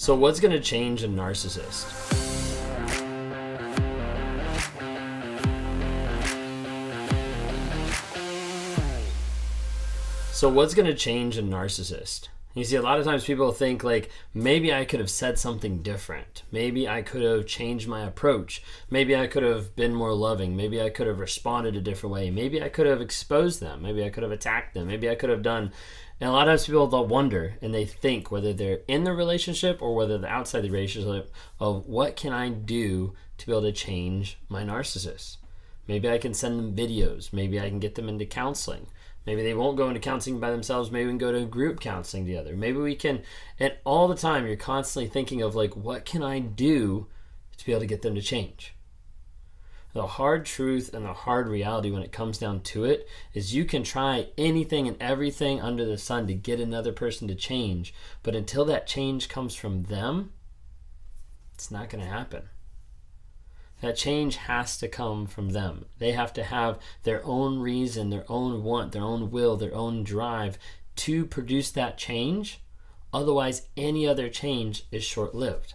So what's going to change a narcissist? So what's going to change a narcissist? You see, a lot of times people think like, maybe I could have said something different. Maybe I could have changed my approach. Maybe I could have been more loving. Maybe I could have responded a different way. Maybe I could have exposed them. Maybe I could have attacked them. Maybe I could have done. And a lot of times people, they'll wonder and they think, whether they're in the relationship or whether they're outside the relationship, of what can I do to be able to change my narcissist? Maybe I can send them videos. Maybe I can get them into counseling. Maybe they won't go into counseling by themselves. Maybe we can go to group counseling together. Maybe we can, and all the time you're constantly thinking of like, what can I do to be able to get them to change? The hard truth and the hard reality when it comes down to it is you can try anything and everything under the sun to get another person to change. But until that change comes from them, it's not going to happen. That change has to come from them. They have to have their own reason, their own want, their own will, their own drive to produce that change. Otherwise, any other change is short-lived.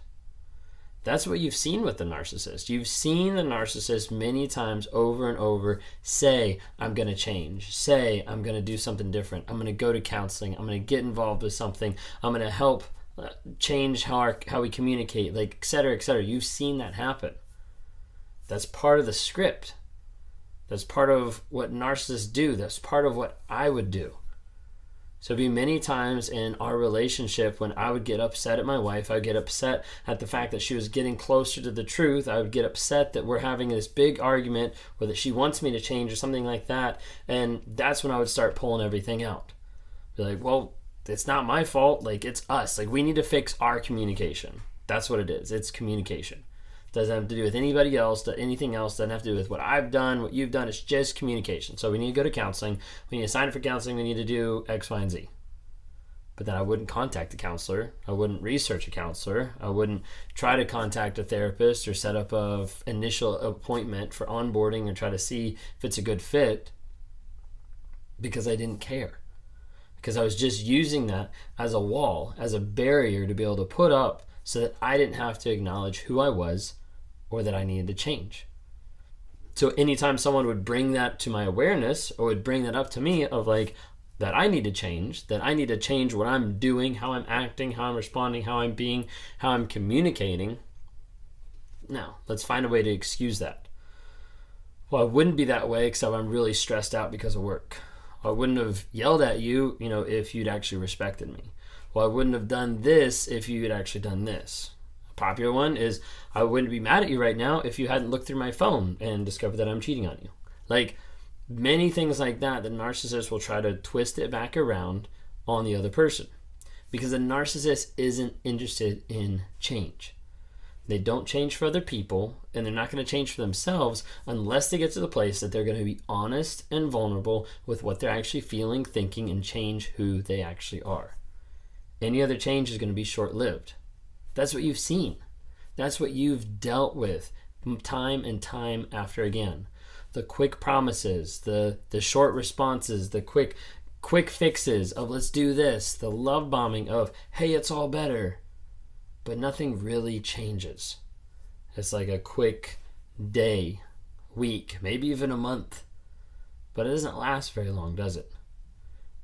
That's what you've seen with the narcissist. You've seen the narcissist many times over and over say, I'm going to change. Say, I'm going to do something different. I'm going to go to counseling. I'm going to get involved with something. I'm going to help change how we communicate, like, et cetera, et cetera. You've seen that happen. That's part of the script. That's part of what narcissists do. That's part of what I would do. So it'd be many times in our relationship when I would get upset at my wife, I would get upset at the fact that she was getting closer to the truth. I would get upset that we're having this big argument or that she wants me to change or something like that. And that's when I would start pulling everything out. Be like, well, it's not my fault. Like, it's us. Like, we need to fix our communication. That's what it is. It's communication. Doesn't have to do with anybody else, anything else. Doesn't have to do with what I've done, what you've done. It's just communication. So we need to go to counseling. We need to sign up for counseling. We need to do X, Y, and Z. But then I wouldn't contact the counselor. I wouldn't research a counselor. I wouldn't try to contact a therapist or set up an initial appointment for onboarding or try to see if it's a good fit, because I didn't care. Because I was just using that as a wall, as a barrier to be able to put up so that I didn't have to acknowledge who I was or that I needed to change. So anytime someone would bring that to my awareness or would bring that up to me of like, that I need to change, that I need to change what I'm doing, how I'm acting, how I'm responding, how I'm being, how I'm communicating. Now, let's find a way to excuse that. Well, I wouldn't be that way except I'm really stressed out because of work. I wouldn't have yelled at you, if you'd actually respected me. Well, I wouldn't have done this if you had actually done this. A popular one is, I wouldn't be mad at you right now if you hadn't looked through my phone and discovered that I'm cheating on you. Like, many things like that, the narcissist will try to twist it back around on the other person. Because the narcissist isn't interested in change. They don't change for other people, and they're not going to change for themselves unless they get to the place that they're going to be honest and vulnerable with what they're actually feeling, thinking, and change who they actually are. Any other change is going to be short-lived. That's what you've seen. That's what you've dealt with time and time after again. The quick promises, the short responses, the quick fixes of let's do this, the love bombing of, hey, it's all better. But nothing really changes. It's like a quick day, week, maybe even a month. But it doesn't last very long, does it?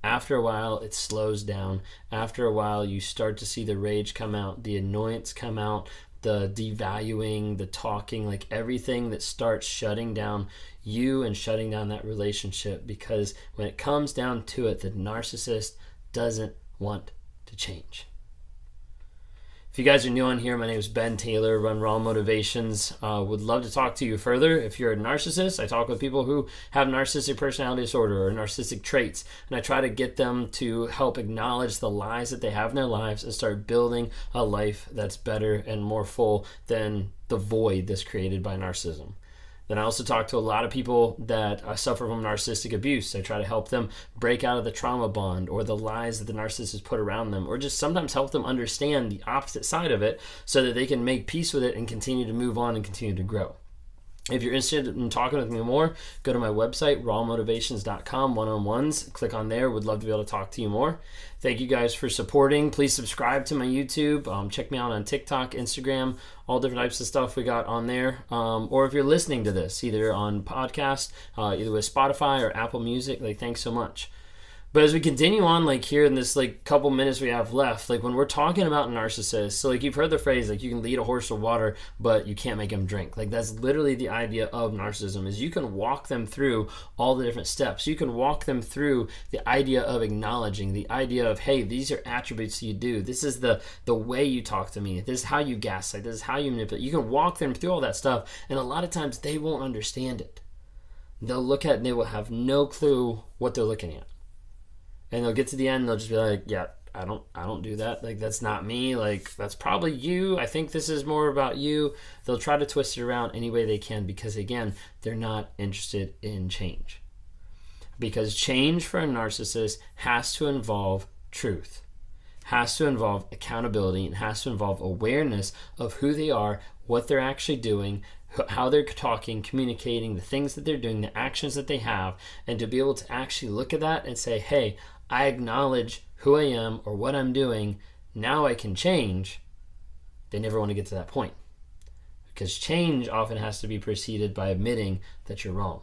After a while, it slows down. After a while, you start to see the rage come out, the annoyance come out, the devaluing, the talking, like everything that starts shutting down you and shutting down that relationship. Because when it comes down to it, the narcissist doesn't want to change. If you guys are new on here, my name is Ben Taylor, run Raw Motivations. Would love to talk to you further. If you're a narcissist, I talk with people who have narcissistic personality disorder or narcissistic traits, and I try to get them to help acknowledge the lies that they have in their lives and start building a life that's better and more full than the void that's created by narcissism. Then I also talk to a lot of people that suffer from narcissistic abuse. I try to help them break out of the trauma bond or the lies that the narcissist has put around them, or just sometimes help them understand the opposite side of it so that they can make peace with it and continue to move on and continue to grow. If you're interested in talking with me more, go to my website, rawmotivations.com, one-on-ones. Click on there. Would love to be able to talk to you more. Thank you guys for supporting. Please subscribe to my YouTube. Check me out on TikTok, Instagram, all different types of stuff we got on there. Or if you're listening to this, either on podcast, either with Spotify or Apple Music, thanks so much. But as we continue on, here in this couple minutes we have left, when we're talking about narcissists, so you've heard the phrase, you can lead a horse to water, but you can't make him drink. That's literally the idea of narcissism, is you can walk them through all the different steps. You can walk them through the idea of acknowledging, the idea of, hey, these are attributes you do. This is the way you talk to me. This is how you gaslight. This is how you manipulate. You can walk them through all that stuff, and a lot of times they won't understand it. They'll look at it and they will have no clue what they're looking at. And they'll get to the end and they'll just be like, yeah, I don't do that. That's not me. That's probably you. I think this is more about you. They'll try to twist it around any way they can because, again, they're not interested in change. Because change for a narcissist has to involve truth, has to involve accountability, and has to involve awareness of who they are, what they're actually doing, how they're talking, communicating, the things that they're doing, the actions that they have, and to be able to actually look at that and say, hey, I acknowledge who I am or what I'm doing. Now I can change. They never want to get to that point because change often has to be preceded by admitting that you're wrong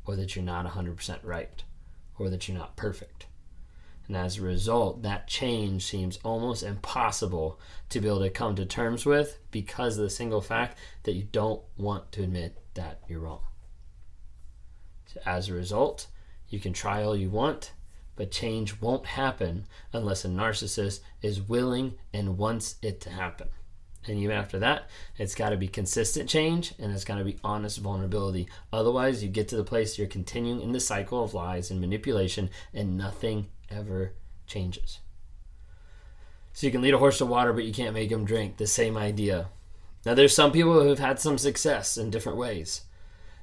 or that you're not 100% right or that you're not perfect. And as a result, that change seems almost impossible to be able to come to terms with because of the single fact that you don't want to admit that you're wrong. So as a result, you can try all you want, but change won't happen unless a narcissist is willing and wants it to happen. And even after that, it's got to be consistent change and it's got to be honest vulnerability. Otherwise, you get to the place you're continuing in the cycle of lies and manipulation and nothing ever changes. So you can lead a horse to water, but you can't make him drink. The same idea. Now, there's some people who have had some success in different ways.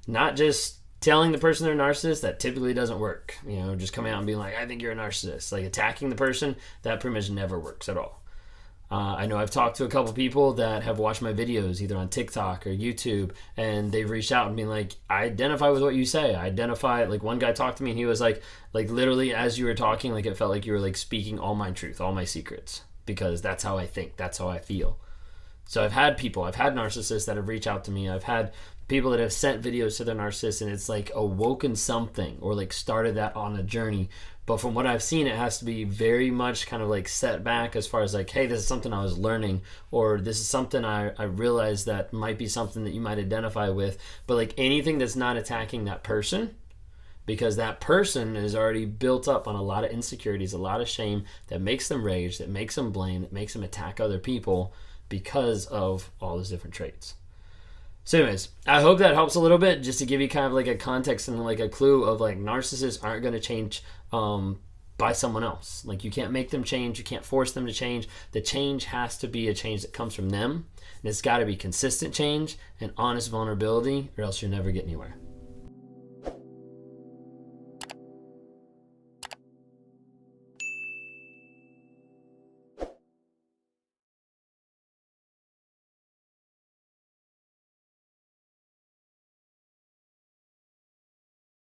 Not just telling the person they're a narcissist, that typically doesn't work. Just coming out and being like, I think you're a narcissist. Attacking the person, that pretty much never works at all. I know I've talked to a couple people that have watched my videos either on TikTok or YouTube, and they've reached out and been like, I identify with what you say. I identify, one guy talked to me and he was like literally as you were talking, it felt like you were speaking all my truth, all my secrets, because that's how I think, that's how I feel. So I've had narcissists that have reached out to me. I've had people that have sent videos to their narcissist and it's awoken something or started that on a journey. But from what I've seen, it has to be very much kind of set back as far as hey, this is something I was learning, or this is something I realized that might be something that you might identify with. But anything that's not attacking that person, because that person is already built up on a lot of insecurities, a lot of shame that makes them rage, that makes them blame, that makes them attack other people because of all those different traits. So anyways, I hope that helps a little bit, just to give you kind of a context and a clue of narcissists aren't going to change by someone else. You can't make them change. You can't force them to change. The change has to be a change that comes from them. And it's got to be consistent change and honest vulnerability, or else you'll never get anywhere.